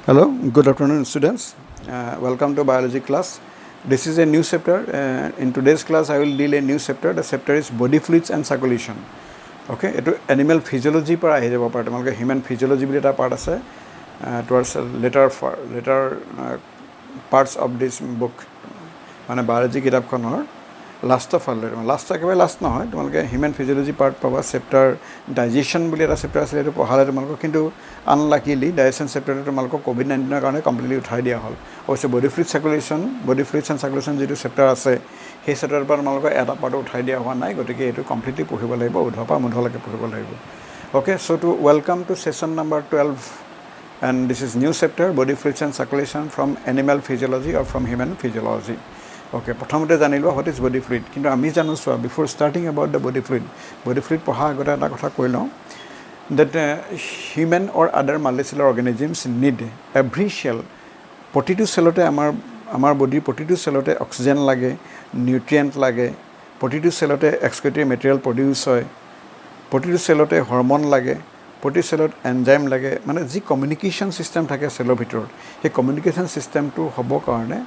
Hello, good afternoon students. Welcome to biology class. This is a new chapter. In today's class I will deal a new chapter. The chapter is body fluids and circulation. Okay, it animal physiology par ahi jabo part amalke human physiology bili eta part ase towards later parts of this book. Mane biology kitab khonor last of all last ekebare last নহয় তোমালকে human physiology part পাবা chapter digestion বুলি এটা chapter আছে এটো পঢ়ালে তোমালক কিন্তু আনলাকিলি digestion চেপ্টারটো তোমালক COVID-19 ৰ কাৰণে কমপ্লিটলি উঠাই দিয়া হল অবশ্য বডি ফ্লুইড এন্ড সাৰ্কুলেশন যেটো চেপ্টাৰ আছে সেই চেপ্টাৰৰ পৰা তোমালক এটা পাৰ্ট উঠাই দিয়া হোৱা নাই গতিকে এটো কমপ্লিটলি পঢ়িব লাগিব উধপা মুধলৈকে পঢ়িব লাগিব okay so to welcome to session number 12 and this is new chapter body fluids and circulation from animal physiology or from human physiology. Okay, প্ৰথমতে জানিলো what is body fluid কিন্তু আমি জানো so before starting about the body fluid পঢ়া আগতে এটা কথা কৈ লওঁ that human or other multicellular organisms need every cell প্ৰতিটো সেলতে আমাৰ বডিৰ প্ৰতিটো সেলতে অক্সিজেন লাগে নিউট্ৰিয়েন্ট লাগে প্ৰতিটো সেলতে এক্সক্ৰিটৰি মেটেৰিয়েল প্ৰডিউস হয় প্ৰতিটো সেলতে হৰমন লাগে প্ৰতি সেলত এনজাইম লাগে মানে যি কমিউনিকেশন সিস্টেম থাকে সেলৰ ভিতৰত সেই কমিউনিকেশন সিস্টেমটো হ'ব কাৰণে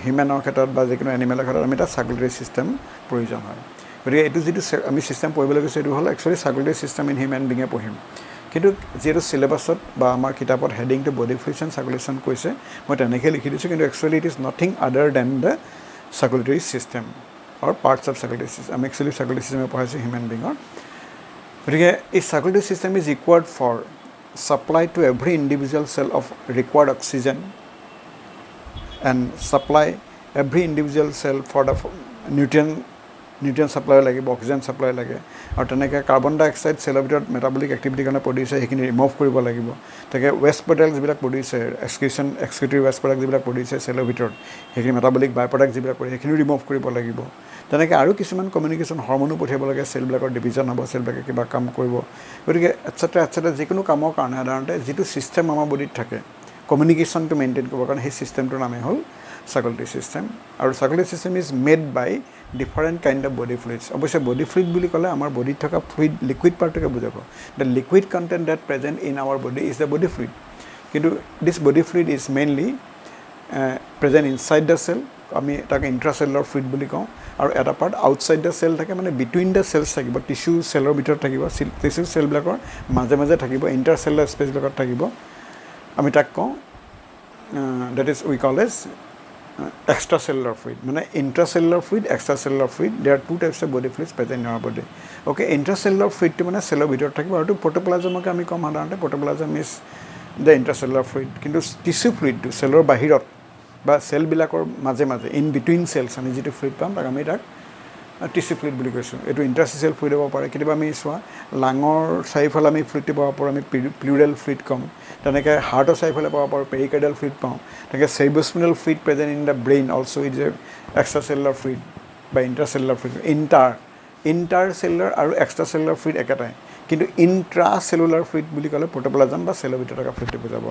হিউম্যানৰ ক্ষেত্ৰত বা যিকোনো এনিমেলৰ ক্ষেত্ৰত আমি এটা সাৰ্কুলেটৰি সিস্টেম প্ৰয়োজন হয় গতিকে এটো যেটো আমি সিস্টেম পঢ়িবলৈ গৈছে এটো হল actually circulatory system in human বিঙে পঢ়িম কিন্তু যেটো সিলেবাসত বা আমাৰ কিতাপত heading to body fluids and circulation কৈছে মই তেনেকৈ লিখি দিছো কিন্তু actually it is nothing other than the circulatory system or parts of circulatory system আমি একচুয়ালি সাৰ্কুলেটৰি সিস্টেম পঢ়াইছো হিউম্যান বিঙৰ গতিকে এই circulatory system is required for supply to every individual cell of required oxygen and supply every individual cell for the nutrient supply লাগিব oxygen supply লাগে আৰু তেনেকৈ carbon ডাই oxide সেলৰ ভিতৰত মেটাবলিক এক্টিভিটি কাৰণে প্ৰডিউস হয় সেইখিনি ৰিমুভ কৰিব লাগিব তাকে ওয়েষ্ট প্ৰডাক্টস বিলাক প্ৰডিউস হয় এক্সক্ৰিটৰি ওয়েষ্ট প্ৰডাক্ট যিবিলাক প্ৰডিউস হয় সেলৰ ভিতৰত সেইখিনি মেটাবলিক বাই প্ৰডাক্ট যিবিলাক প্ৰডিউস সেইখিনি ৰিমুভ কৰিব লাগিব তেনেকৈ আৰু কিছুমান কমিউনিকেশন হৰমনো পঠিয়াব লাগে সেলবিলাকৰ ডিভিজন হ'ব সেলবিলাকে কিবা কাম কৰিব গতিকে এটসেট্ৰা যিকোনো কামৰ কাৰণে সাধাৰণতে যেটো সিস্টেম আমাৰ বডিত থাকে কমিউনিকেশনটো মেইনটেইন কৰিবৰ কাৰণে সেই সিস্টেমটোৰ নামে হ'ল সাৰ্কুলেটৰি সিস্টেম আৰু circulatory system is made by different kind of body fluids অবশ্যই বডি ফ্লুইড বুলি ক'লে আমাৰ বডিত থকা ফ্লুইড লিকুইড পাৰ্টকে বুজাব the liquid content that present in our body is the body fluid কিন্তু this body fluid is mainly present inside the cell আমি তাকে ইন্ট্ৰাসেলুলাৰ ফ্লুইড বুলি কওঁ আৰু এটা পাৰ্ট আউটসাইড দ্য সেল থাকে মানে বিটুইন দ্য সেলস থাকিব টিস্যু সেলৰ ভিতৰত থাকিব টিস্যু সেলবিলাকৰ মাজে মাজে থাকিব ইন্টাৰসেলুলাৰ স্পেচবিলাকত থাকিব আমি তাক কওঁ that is we call as extracellular fluid মানে intracellular fluid extracellular fluid there are two types of body fluids present in our body okay intracellular fluid to মানে সেলৰ ভিতৰত থাকিব আৰু protoplasmক আমি কম সাধাৰণতে protoplasm is the intracellular fluid কিন্তু tissue fluid to সেলৰ বাহিৰত বা সেল বিলাকৰ মাজে মাজে in between cells আমি যেটো ফ্লুইড পাম তাক আমি তাক টিস্যু ফ্লুইড বুলি কৈছো এটো ইন্টাৰস্টিচিয়েল ফ্লুইড হ'ব পাৰে কিবা আমি সোৱা লাঙৰ চাইফল আমি ফ্লুইড পাব পাৰো আমি প্লুৰাল ফ্লুইড কম তেনেকৈ হাৰ্টৰ চাইফলে পাব পাৰো পেৰিকাৰ্ডিয়াল ফ্লুইড পাওঁ তেনেকৈ cerebrospinal fluid present in the brain also is a extracellular fluid বা intracellular fluid intercellular আৰু extracellular fluid একেটাই কিন্তু intracellular fluid বুলি ক'লে protoplasm বা সেলৰ ভিতৰত থকা ফ্লুইড বুজাব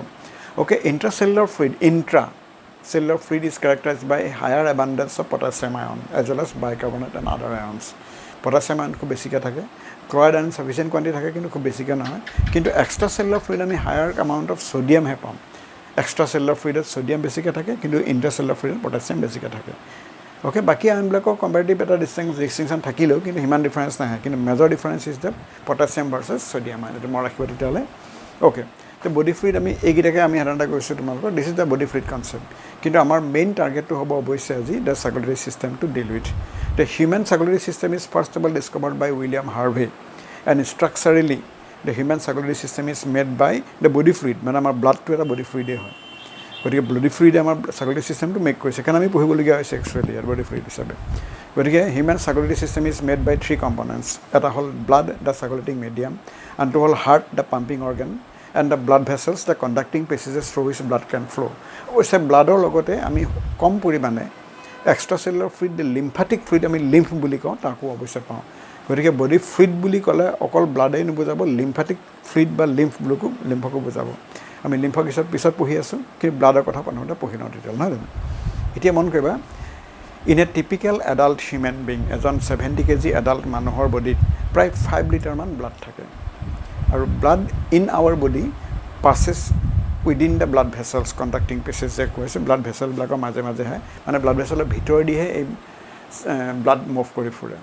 okay intracellular fluid Cellular fluid is characterized by higher abundance of potassium ion as well as bicarbonate and other ions. Potassium ion খুব বেছিকৈ থাকে chloride ion sufficient quantity থাকে কিন্তু খুব বেছিকৈ নহয় কিন্তু extracellular fluid আমি higher amount of sodium হে পাম extracellular fluid sodium বেছিকৈ থাকে কিন্তু intracellular fluid potassium বেছিকৈ থাকে okay বাকি আনবিলাকৰ কম্পাৰেটিভ এটা ডিস্টিংকশন থাকিলেও কিন্তু হিমান ডিফাৰেন্স নাই কিন্তু major difference is the potassium versus sodium ion এটা মনত ৰাখিব তেতিয়ালে okay the body fluid আমি এইগিটাকে আমি সাধাৰণতে কৈছো তোমালোকৰ this is the body fluid concept কিন্তু আমাৰ মেইন টাৰ্গেটটো হ'ব অবশ্যই আজি the circulatory system to deal with the human circulatory system is first of all discovered by William Harvey and structurally the human circulatory system is made by the body fluid মানে আমাৰ ব্লাডটো এটা body fluid হয় গতিকে body fluid আমাৰ circulatory system to make কৰিছে কাৰণ আমি পঢ়িবলগীয়া হৈছে একচুয়ালি আৰু body fluid হিচাপে গতিকে human circulatory system is made by three components এটা হ'ল blood the circulating medium and to হ'ল heart the pumping organ and the blood vessels the conducting passages through which blood can flow ওইসব ব্লাডৰ লগতে আমি কম পৰিমাণে এক্সট্ৰাসেলুলাৰ fluid the lymphatic fluid আমি lymph বুলি কওঁ তাকো অৱশ্যই পাওঁ গতিকে বডি ফ্লুইড বুলি ক'লে অকল ব্লাডেই নুবুজাব lymphatic fluid বা লিম্ফকো বুজাব আমি লিম্ফক পিছত পঢ়ি আছো কি ব্লাডৰ কথা পানোতে পঢ়ি নওঁ ডিটেইল নহয় জানো এতিয়া মন কৰিবা in a typical adult human being এজন 70 kg adult মানুহৰ বডিত প্ৰায় 5 লিটাৰ মান ব্লাড থাকে আৰু blood in our body passes within the blood vessels contracting passages যে কৈছে ব্লাড ভেচেলবিলাকৰ মাজে মাজেহে মানে ব্লাড ভেচেলৰ ভিতৰেদিহে এই ব্লাড মুভ কৰি ফুৰে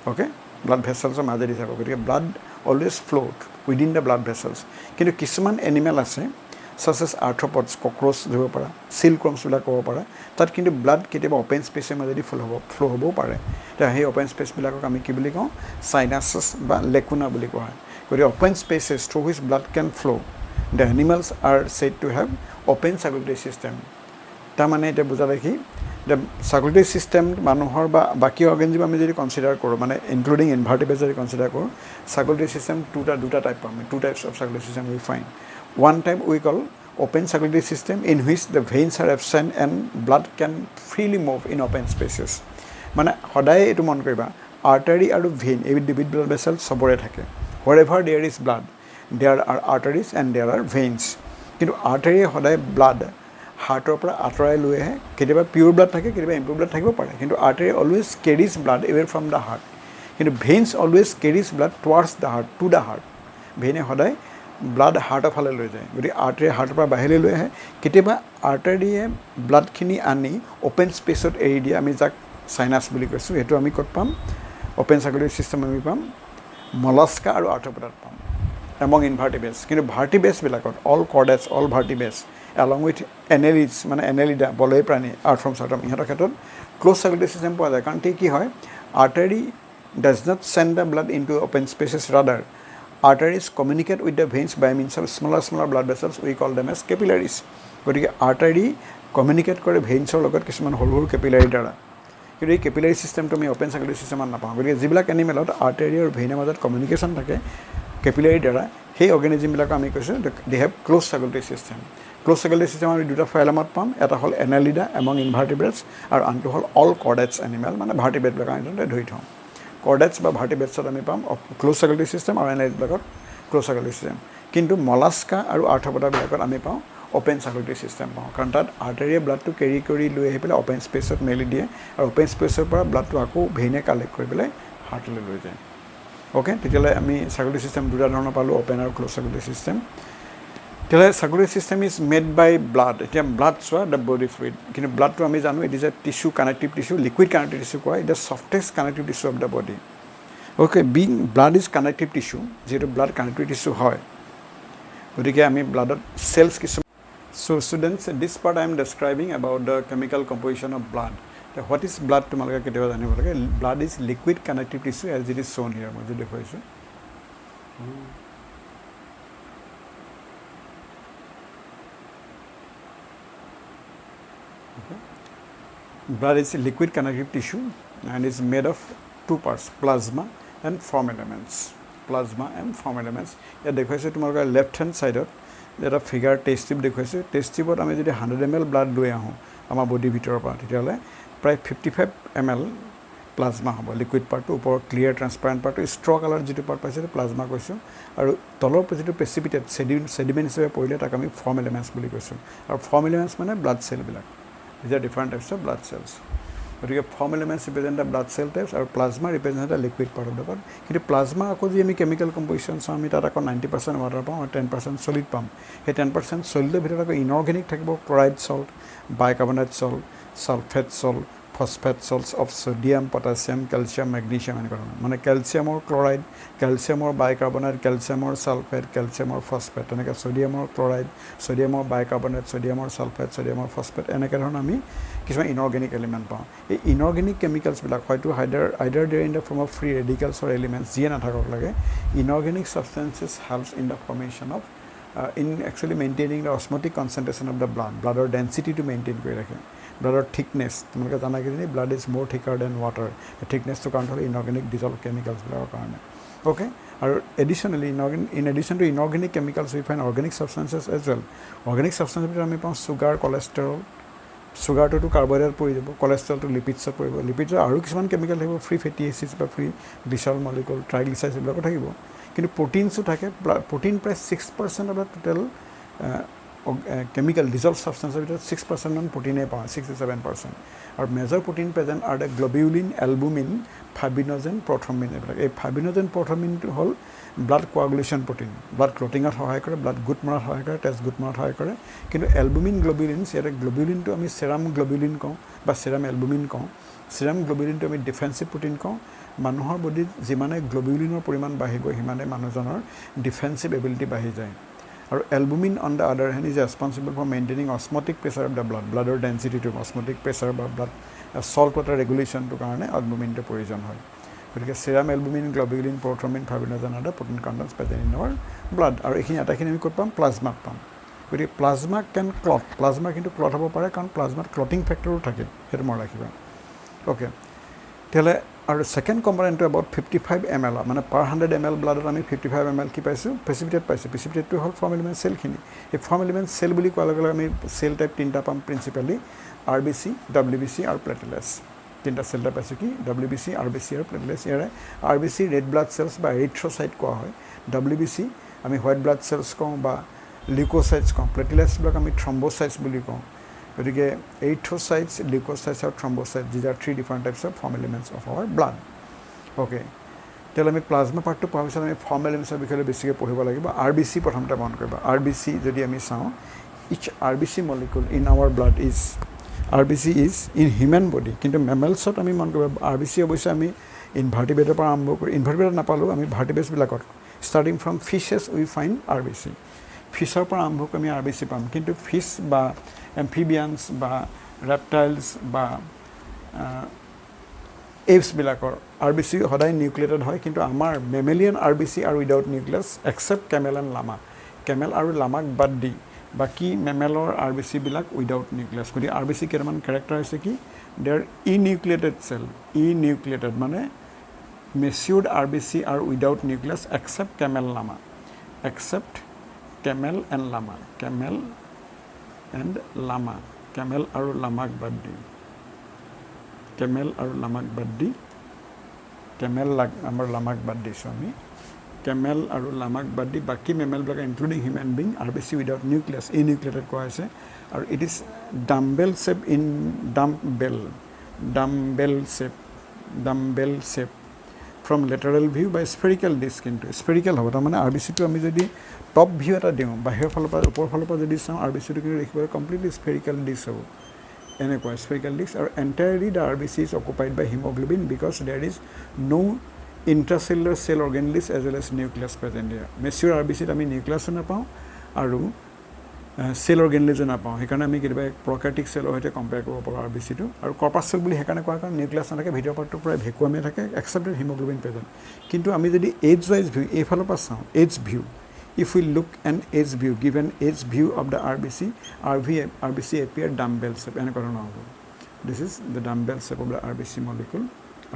অ'কে ব্লাড ভেচেলছৰ মাজেদি থাকক গতিকে blood always flowed within the blood vessels কিন্তু কিছুমান এনিমেল আছে চাচ এছ আৰ্থ্ৰপডছ কক্ৰ'চ ধৰিব পাৰা চিলক্ৰমছবিলাক ক'ব পাৰা তাত কিন্তু ব্লাড কেতিয়াবা অ'পেন স্পেচৰ মাজেদি ফ্ল' হ'বও পাৰে এতিয়া সেই অ'পেন স্পেচবিলাকক আমি কি বুলি কওঁ চাইনাছাছ বা লেকুনা বুলি কোৱা হয় গতিকে অ'পেন স্পেচেছ থ্ৰু হুইচ ব্লাড কেন ফ্ল' the animals R said to have open circulatory system তাৰমানে এতিয়া বুজালে কি দ্য চাৰ্কুলেটৰী ছিষ্টেম মানুহৰ বা বাকী অৰ্গেনিজম আমি যদি কনচিডাৰ কৰোঁ মানে ইনক্লুডিং ইনভাৰ্টিব্ৰেটছ যদি কনচিডাৰ কৰোঁ চাৰ্কুলেটৰী ছিষ্টেম দুটা টাইপ পাম two types of circulatory system we find one type we call open circulatory system in which the veins are absent and blood can freely move in open spaces মানে সদায় এইটো মন কৰিবা artery আৰু vein এই দুবিধ blood vessel চবৰে থাকে wherever there is blood there are arteries and there are veins কিন্তু আৰ্টাৰীয়ে সদায় ব্লাড হাৰ্টৰ পৰা আঁতৰাই লৈ আহে কেতিয়াবা পিয়'ৰ ব্লাড থাকে কেতিয়াবা ইম্পিয়'ৰ ব্লাড থাকিব পাৰে কিন্তু artery always carries blood away from the heart কিন্তু veins always carries blood towards the heart to the heart ভেইনে সদায় ব্লাড হাৰ্টৰ ফালে লৈ যায় গতিকে আৰ্টাৰী হাৰ্টৰ পৰা বাহিৰলৈ লৈ আহে কেতিয়াবা আৰ্টাৰীয়ে ব্লাডখিনি আনি অ'পেন স্পেচত এৰি দিয়ে আমি যাক চাইনাছ বুলি কৈছোঁ সেইটো আমি ক'ত পাম অ'পেন চাৰ্কুলেটৰী ছিষ্টেম আমি পাম মলাস্কা আৰু আৰ্থ্ৰপডাত পাম এমং ইনভাৰ্টিব্ৰেটছ কিন্তু ভাৰ্টিব্ৰেটছবিলাকত অল কৰ্ডেটছ অল ভাৰ্টিব্ৰেটছ এলং উইথ এনেলিডছ মানে এনেলিডা বলয় প্ৰাণী আৰ্থ্ৰম চাৰ্থ্ৰম ইহঁতৰ ক্ষেত্ৰত ক্ল'জ চাৰ্কুলেটৰী ছিষ্টেম পোৱা যায় কাৰণ কি হয় artery does not send the blood into open spaces rather arteries communicate with the veins by means of smaller blood vessels we call them as capillaries গতিকে আৰ্টাৰী কমিউনিকেট কৰে ভেইনছৰ লগত কিছুমান সৰু সৰু কেপিলাৰী দ্বাৰা কিন্তু এই কেপিলাৰী ছিষ্টেমটো আমি অ'পেন চাৰ্কুলেটৰী ছিষ্টেমত নাপাওঁ গতিকে যিবিলাক এনিমেলত আৰ্টাৰী আৰু ভেইনৰ মাজত কমিউনিকেশ্যন থাকে কেপিলাৰী দ্বাৰা সেই অৰ্গেনিজমবিলাকক আমি কৈছোঁ they have close circulatory system close circulatory system আমি দুটা ফাইলামত পাম এটা হ'ল এনালিডা এমং ইনভাৰ্টিব্ৰেটছ আৰু আনটো হ'ল অল কৰ্ডেটছ এনিমেল মানে ভাৰ্টিব্ৰেটবিলাক আমি ধৰি থওঁ কৰ্ডেটছ বা ভাৰ্টিব্ৰেটছত আমি পাম ক্ল'জ চাৰ্কুলেটৰী ছিষ্টেম আৰু এনালিডবিলাকত ক্ল'জ চাৰ্কুলেটৰী ছিষ্টেম কিন্তু মলাস্কা আৰু আৰ্থ্ৰপডাবিলাকত আমি পাওঁ অ'পেন চাৰ্কুলেটৰী ছিষ্টেম পাওঁ কাৰণ তাত আৰ্টাৰীয়ে ব্লাডটো কেৰি কৰি লৈ আহি পেলাই অ'পেন স্পেচত মেলি দিয়ে আৰু অ'পেন স্পেচৰ পৰা ব্লাডটো আকৌ ভেইনে কালেক্ট কৰি পেলাই হাৰ্টলৈ লৈ যায় অ'কে তেতিয়াহ'লে আমি চাৰ্কুলেটৰী ছিষ্টেম দুটা ধৰণৰ পালোঁ অ'পেন আৰু ক্ল'জ চাৰ্কুলেটৰী ছিষ্টেম তেতিয়াহ'লে circulatory system is made by blood এতিয়া ব্লাড চোৱা দ্য বডি ফ্লুইড কিন্তু ব্লাডটো আমি জানো it is a tissue connective tissue liquid connective tissue কোৱা it is softest connective tissue of the body okay being blood is connective tissue যিহেতু blood connective tissue হয় গতিকে আমি ব্লাডত চেলছ কিছু so' students this part I am describing about the chemical composition of blood what is blood তোমালোকে কেতিয়াবা জানিব লাগে blood is liquid connective tissue as it is shown here মই যদি দেখুৱাইছোঁ blood is a liquid connective tissue and is made of two parts plasma and foam elements ইয়াত দেখুৱাইছে তোমালোকৰ লেফ্ট হেণ্ড ছাইডত এটা ফিগাৰ টেষ্ট টিউব দেখুৱাইছে test টিউবত আমি যদি 100 ml ব্লাড লৈ আহোঁ আমাৰ বডিৰ ভিতৰৰ পৰা তেতিয়াহ'লে প্ৰায় 55 ml প্লাজমা হ'ব লিকুইড পাৰ্টটো ওপৰৰ ক্লিয়াৰ ট্ৰান্সপাৰেণ্ট পাৰ্টটো ষ্ট্ৰ কালাৰ যিটো পাৰ্ট পাইছে সেইটো প্লাজমা কৈছোঁ আৰু তলৰ যিটো প্ৰেচিপিটেড চেডিমেণ্ট হিচাপে পৰিলে তাক আমি ফৰ্ম এলিমেণ্টছ বুলি কৈছোঁ আৰু ফৰ্ম এলিমেণ্টছ মানে ব্লাড চেলবিলাক These are different types of blood cells. গতিকে form elements represent the blood cell types আৰু plasma represent the liquid part of the body কিন্তু প্লাজমা আকৌ যদি আমি কেমিকেল কম্পজিশ্যন চাওঁ আমি তাত আকৌ 90% ৱাটাৰ পাওঁ আৰু 10% চলিড পাম সেই 10% চলিডৰ ভিতৰত আকৌ ইনঅৰ্গেনিক থাকিব chloride salt bicarbonate salt sulphate salt phosphate salts of sodium potassium calcium magnesium এনেকুৱা ধৰণৰ মানে কেলছিয়ামৰ ক্লৰাইড কেলছিয়ামৰ বাইকাৰ্বনেট কেলছিয়ামৰ ছালফেট কেলছিয়ামৰ ফছফেট তেনেকৈ ছ'ডিয়ামৰ ক্লৰাইড ছ'ডিয়ামৰ বাইকাৰ্বনেট ছ'ডিয়ামৰ ছালফেট ছ'ডিয়ামৰ ফছফেট এনেকৈ ধৰণৰ আমি কিছুমান ইনঅৰ্গেনিক এলিমেণ্ট পাওঁ এই ইনঅৰ্গেনিক কেমিকেলছবিলাক হয়তো either there in the form of free ৰেডিকেলছৰ এলিমেণ্টছ যিয়ে নাথাকক লাগে inorganic substances helps in the formation of in actually maintaining the osmotic concentration of the blood or density to maintain কৰি ৰাখে blood thickness তোমালোকে জানা কি blood is more thicker than water the thickness to control inorganic dissolved chemicals বিলাকৰ কাৰণে okay আৰু additionally in addition to inorganic chemicals we find organic substances as well organic substances ভিতৰত আমি পাওঁ sugar cholesterol সুগাৰটো কাৰ্বহাইড্ৰেট পৰি যাব কোলেষ্ট্ৰলটো লিপিডছত পৰিব লিপিডৰ আৰু কিছুমান কেমিকেল থাকিব ফ্ৰী ফেটি এচিডছ বা ফ্ৰী গ্লিচাৰল মলিকুল ট্ৰাইগ্লিচাইডছ এইবিলাকো থাকিব কিন্তু প্ৰটিনছো থাকে প্ৰটিন প্ৰায় 6% of the total chemical dissolved substance of 6% on protein A power 6 to 7%. Our major protein present are the globulin, albumin, fibrinogen, prothrombin. A fibrinogen, prothrombin to whole blood coagulation protein, blood clotting at high blood good mar high test good mar high correct. Can albumin globulins here globulin to me serum globulin con, but serum albumin con, serum globulin to me defensive protein con. Manuhar body zimane globulin or puriman bahigo himane manujanor defensive ability bahijai. Or albumin on the other hand is responsible for maintaining osmotic pressure of the blood, blood or density to osmotic pressure of blood, salt water regulation to karne albumin to provision hoy. Because serum albumin, globulin, prothrombin, fibrinogen are the protein contents present in our blood. Or ekhini atakhini ami kod pam plasma pam. Because plasma can clot, plasma into clot hobo pare karon plasma clotting factor thake. Hetu mon rakhiba. Okay. Tele our second component to about 55 ml, মানে per 100 ml blood আমি 55 ml কি পাইছো precipitate পাইছো precipitate to hall form element cell খিনি এই form element cell বুলি কোৱা লগে আমি cell type তিনটা পাম principally RBC WBC আৰু platelets তিনটা cell type আছে কি WBC RBC আৰু platelets ইয়াৰে RBC red blood cells বা erythrocyte কোৱা হয় WBC আমি white blood cells কওঁ বা leukocytes কওঁ platelets বিলাক আমি thrombocytes বুলি কওঁ গতিকে erythrocytes leukocytes আৰু thrombocytes these are three different types of form elements of our blood okay তেল আমি প্লাজমা পাৰ্টটো পাওঁ পিছত আমি form elements ৰ বিষয়ে বেছিকৈ পঢ়িব লাগিব RBC প্ৰথমতে মন কৰিবা RBC যদি আমি চাওঁ each RBC molecule in our blood is RBC is in human body কিন্তু mammals-ত আমি মন কৰিবা RBC অৱশ্যে আমি ইনভাৰ্টিব্ৰেটৰ পৰা আৰম্ভ কৰি ইনভাৰ্টিব্ৰেট নাপালো আমি ভাৰ্টিব্ৰেটছ বিলাকত starting from fishes we find RBC ফিছৰ পৰা আৰম্ভ কৰি আমি RBC পাম কিন্তু ফিছ বা amphibians বা reptiles বা apes বিলাকৰ RBC সদায় নিউক্লিয়েটেড হয় কিন্তু আমাৰ mammalian RBC are without nucleus except camel and llama camel আৰু llamaক বাদ দি বাকি mammalৰ RBC বিলাক without nucleus গতি RBC কেইটামান character আছে কি they are enucleated cell enucleated মানে matured RBC are without nucleus except camel llama except camel and llama camel and llama camel আৰু লামাক বাদ দি camel আৰু লামাক বাদ দি camel আমাৰ লামাক বাদ দিছো আমি camel আৰু লামাক বাদ দি বাকি মেমেল বিলাক including human being RBC without nucleus enucleated কোৱা আছে আৰু it is dumbbell shape in dumbbell shape from lateral view by spherical disc into spherical হ'ব মানে RBC টো আমি যদি টপ ভিউ এটা দিওঁ বাহিৰৰ ফালৰ পৰা ওপৰৰ ফালৰ পৰা যদি চাওঁ RBC টো কিন্তু দেখিবলৈ কমপ্লিটলি spherical disc হ'ব এনেকুৱা spherical disc আৰু entirely the RBC is occupied by hemoglobin because there is no intracellular cell organelles as well as nucleus present here mature RBC ত আমি nucleus নাপাওঁ আৰু cell organelles নাপাওঁ সেইকাৰণে আমি কিবা prokaryotic cell হৈতে কম্পেয়াৰ কৰিব পাৰোঁ RBC টো আৰু corpus cell বুলি সেইকাৰণে কোৱা কাৰণ nucleus নাথাকে ভিতৰৰ পাৰ্টটো প্ৰায় ভেকুৱামে থাকে except hemoglobin present কিন্তু আমি যদি age wise view এই ফালৰ পৰা চাওঁ age view if we look an age view given age view of the RBC appear dumbbell shape and this is the dumbbell shape of the RBC molecule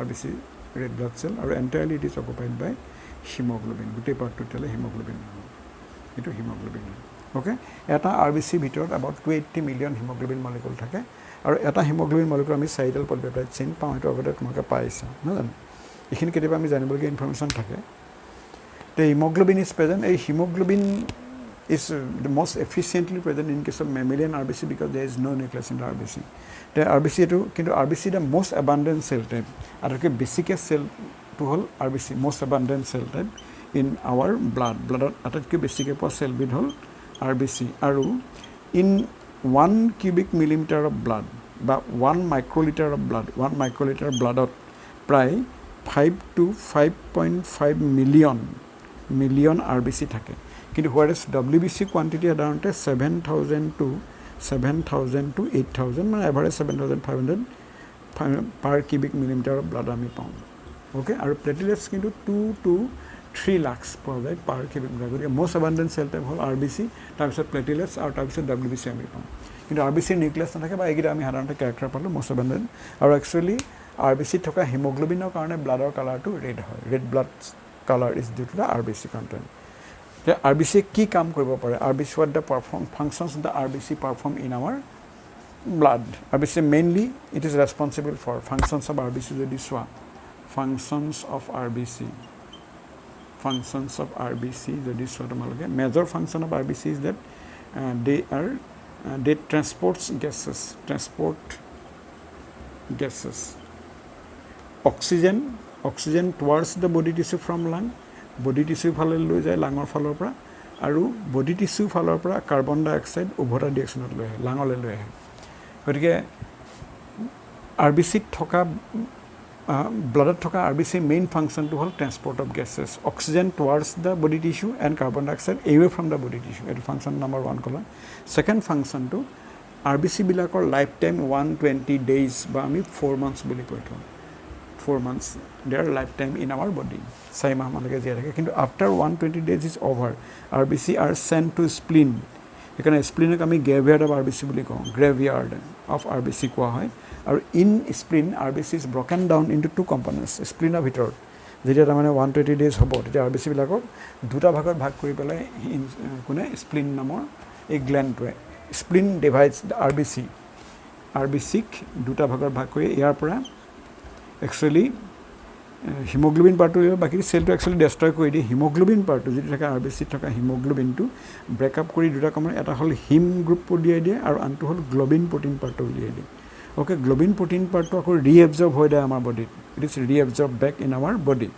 RBC red blood cell or entirely it is occupied by hemoglobin gute part to tell hemoglobin into hemoglobin okay eta RBC ভিতৰত about 280 million hemoglobin molecule থাকে আৰু এটা hemoglobin molecule আমি চাৰিডাল polypeptide chain পাওঁ এটা আগতে তোমাক পাইছা না জানো এখিনি কেতিয়াবা আমি জানিবলগীয়া ইনফৰমেশন থাকে the hemoglobin is present a hemoglobin is the most efficiently present in case of mammalian RBC because there is no nucleus in the RBC the RBC to kintu RBC the most abundant cell type aroke basic cell to whole RBC most abundant cell type in our blood atake basic cell with whole RBC aru in 1 cubic millimeter of blood but 1 microliter of blood 1 microliter blood pray 5 to 5.5 million RBC থাকে কিন্তু whereas WBC quantity সাধাৰণতে 7000 to 8000 মানে average 7500 per cubic millimeter of blood আমি পাওঁ okay আৰু platelets কিন্তু 2 to 3 lakhs per cubic millimeter most abundant cell type hall RBC তাৰপিছত platelets আৰু তাৰপিছত WBC আমি পাওঁ কিন্তু RBC নিউক্লিয়াছ নাথাকে বা এইগিটা আমি সাধাৰণতে ক্যাৰেক্টাৰ পালো most abundant আৰু actually RBC থকা hemoglobinৰ কাৰণে ব্লাডৰ কালাৰটো red হয় red blood color is due to the RBC content. The RBC কি কাম কৰিব পাৰে RBC what the functions the RBC perform in our blood RBC mainly it is responsible for functions of RBC যদি সোৱা functions of RBC যদি সোৱা তোমালোকে major function of RBC is that they transport gases. Oxygen towards the body tissue from lung, body tissue ফালে লৈ যায় লাঙৰ ফালৰ পৰা, আৰু body tissue ফালৰ পৰা কাৰ্বন ডাই অক্সাইড উভতা ডিৰেকশ্যনত লৈ আহে, লাঙলৈ লৈ আহে। গতিকে RBCত থকা ব্লাডত থকা RBC মেইন ফাংচনটো হ'ল transport of gases, oxygen towards the body tissue and carbon dioxide away from the body tissue. এইটো ফাংচন নম্বৰ 1 ক'লা। ছেকেণ্ড ফাংচনটো RBC বিলাকৰ লাইফ টাইম 120 ডেইজ বা আমি 4 মান্থছ বুলি কৈ থওঁ। 4 months their lifetime in our body, 4 মাহ মানলৈকে জীয়াই থাকে। কিন্তু after 120 days is over, RBC are sent to spleen। সেইকাৰণে স্প্লিনক আমি গ্ৰেভিয়াৰ্ড অফ RBC বুলি কওঁ, গ্ৰেভিয়াৰ্ড অফ RBC কোৱা হয়। আৰু in স্প্লিন RBC is broken down into 2 components। স্প্লিনৰ ভিতৰত যেতিয়া তাৰমানে 120 days হ'ব, তেতিয়া RBC বিলাকক দুটা ভাগত ভাগ কৰি পেলাই কোনে স্প্লিন নামৰ এই গ্লেণ্ডটোৱে, স্প্লিন ডিভাইডছ RBCক দুটা ভাগত ভাগ কৰি ইয়াৰ পৰা একচুৱেলি হিমোগ্লোবিন পাৰ্টটো বাকী চেলটো একচুৱেলি ডেষ্ট্ৰয় কৰি দিয়ে। হিমোগ্লোবিন পাৰ্টটো যিটো থাকে RBCত থকা হিমোগ্লোবিনটো ব্ৰেকআপ কৰি দুটা কমন, এটা হ'ল হিম গ্ৰুপ উলিয়াই দিয়ে আৰু আনটো হ'ল গ্লোবিন প্ৰটিন পাৰ্টটো উলিয়াই দিয়ে। অ'কে, গ্লোবিন প্ৰটিন পাৰ্টটো আকৌ ৰিএবজৰ্ব হৈ যায় আমাৰ বডিত, it is reabsorb back in our body.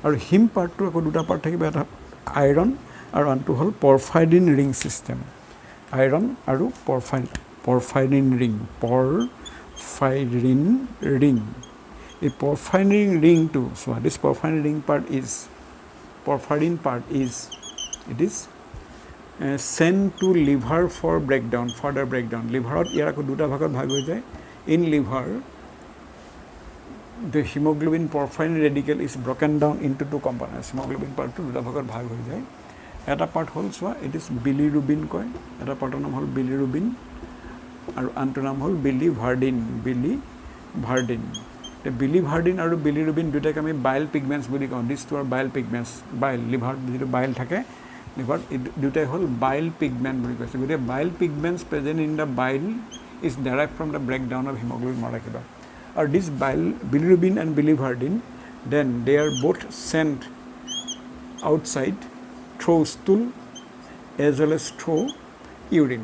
আৰু হিম পাৰ্টটো আকৌ দুটা পাৰ্ট থাকিব, এটা আইৰণ আৰু আনটো হ'ল পৰফাইৰিন ৰিং ছিষ্টেম। আইৰণ আৰু porphyrin ring. A porphyrin ring to, so this porphyrin part is it is sent to liver for further breakdown. Liver ইয়াৰ আকৌ দুটা ভাগত ভাগ হৈ যায়। In liver the hemoglobin porphyrin radical is broken down into 2 components। hemoglobin পাৰ্টটো দুটা ভাগত ভাগ হৈ যায়। এটা পাৰ্ট হ'ল চোৱা ইট ইজ বিলিৰুবিন কয়, এটা পাৰ্টৰ নাম হ'ল বিলিৰুবিন আৰু আনটো নাম হ'ল বিলিভাৰ্ডিন। বিলিভাৰ্ডিন আৰু বিলিৰুবিন দুটাকে আমি বাইল পিগমেণ্টছ বুলি কওঁ। দিছ টু আৰ বাইল পিগমেণ্টছ। বাইল লিভাৰত যিটো বাইল থাকে লিভাৰত, এই দুটাই হ'ল বাইল পিগমেণ্ট বুলি কৈছে। গতিকে bile pigments present in the bile is derive from the breakdown of haemoglobin molecular. আৰু this bilirubin and biliverdin then they are both sent outside through stool as well as through urine.